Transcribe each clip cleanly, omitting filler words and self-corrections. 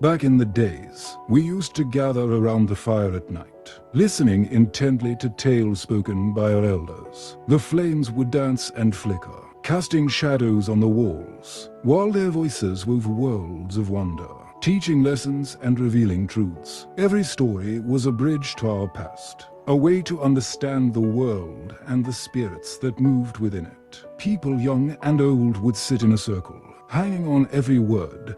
Back in the days, we used to gather around the fire at night, listening intently to tales spoken by our elders. The flames would dance and flicker, casting shadows on the walls, while their voices wove worlds of wonder, teaching lessons and revealing truths. Every story was a bridge to our past, a way to understand the world and the spirits that moved within it. People young and old would sit in a circle, hanging on every word,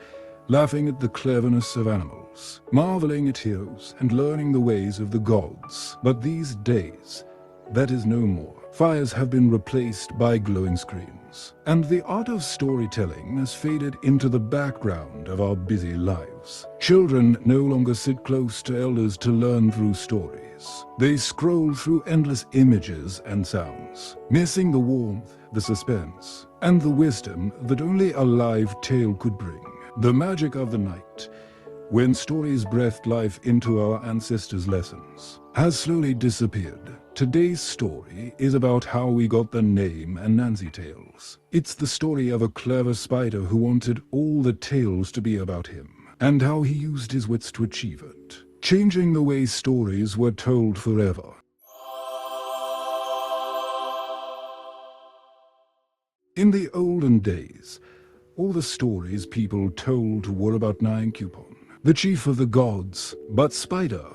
laughing at the cleverness of animals, marveling at heroes and learning the ways of the gods. But these days, that is no more. Fires have been replaced by glowing screens, and the art of storytelling has faded into the background of our busy lives. Children no longer sit close to elders to learn through stories. They scroll through endless images and sounds, missing the warmth, the suspense, and the wisdom that only a live tale could bring. The magic of the night, when stories breathed life into our ancestors' lessons, has slowly disappeared. Today's story is about how we got the name Anansi tales. It's the story of a clever spider who wanted all the tales to be about him, and how he used his wits to achieve it, changing the way stories were told forever. In the olden days, all the stories people told were about Nyame, the chief of the gods. But Spider,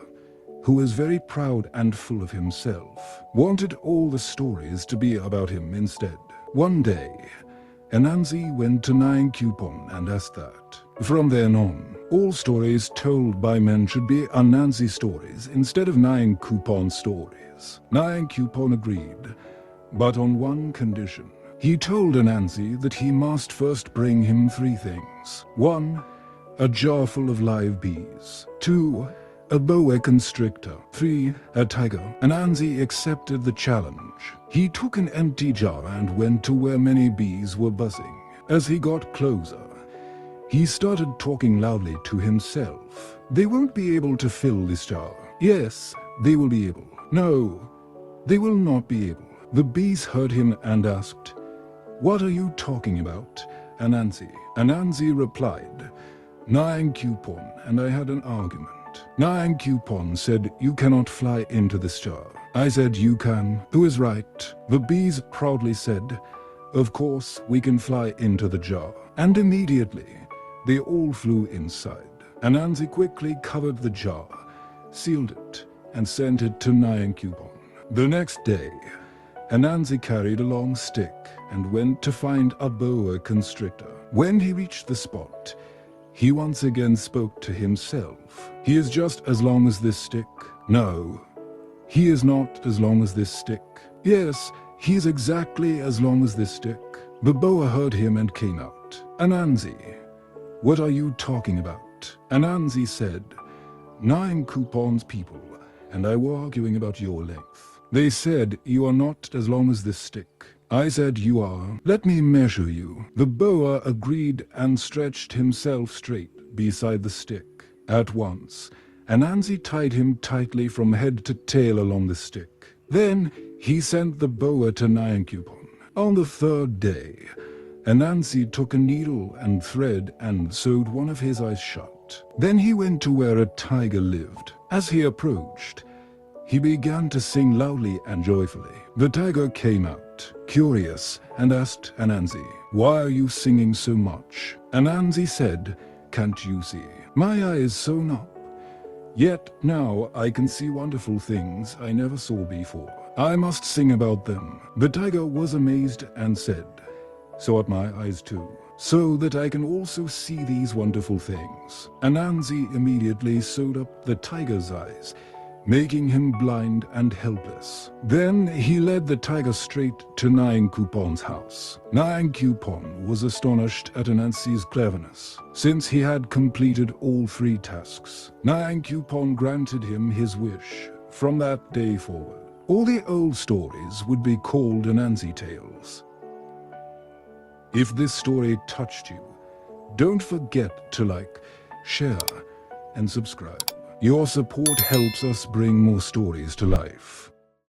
who was very proud and full of himself, wanted all the stories to be about him instead. One day, Anansi went to Nyame and asked that, from then on, all stories told by men should be Anansi stories instead of Nyame stories. Nyame agreed, but on one condition. He told Anansi that he must first bring him 3 things. 1, a jar full of live bees. 2, a boa constrictor. 3, a tiger. Anansi accepted the challenge. He took an empty jar and went to where many bees were buzzing. As he got closer, he started talking loudly to himself. They won't be able to fill this jar. Yes, they will be able. No, they will not be able. The bees heard him and asked, "What are you talking about, Anansi?" Anansi replied, "Nyame and I had an argument. Nyame said you cannot fly into this jar. I said you can. Who is right?" The bees proudly said, "Of course we can fly into the jar." And immediately, they all flew inside. Anansi quickly covered the jar, sealed it, and sent it to Nyame. The next day, Anansi carried a long stick and went to find a boa constrictor. When he reached the spot, he once again spoke to himself. "He is just as long as this stick." "No, he is not as long as this stick." "Yes, he is exactly as long as this stick." The boa heard him and came out. "Anansi, what are you talking about?" Anansi said, "Nyame people and I were arguing about your length. They said you are not as long as this stick. I said you are. Let me measure you." The boa agreed and stretched himself straight beside the stick. At once, Anansi tied him tightly from head to tail along the stick. Then he sent the boa to Nyame. On the 3rd day, Anansi took a needle and thread and sewed one of his eyes shut. Then he went to where a tiger lived. As he approached, he began to sing loudly and joyfully. The tiger came out, curious, and asked Anansi, "Why are you singing so much?" Anansi said, "Can't you see? My eye is sewn up. Yet now I can see wonderful things I never saw before. I must sing about them." The tiger was amazed and said, "So are my eyes too, so that I can also see these wonderful things." Anansi immediately sewed up the tiger's eyes, making him blind and helpless. Then he led the tiger straight to Nyame house. Nyame was astonished at Anansi's cleverness, since he had completed all 3 tasks. Nyame granted him his wish. From that day forward, all the old stories would be called Anansi tales. If this story touched you, don't forget to like, share, and subscribe. Your support helps us bring more stories to life.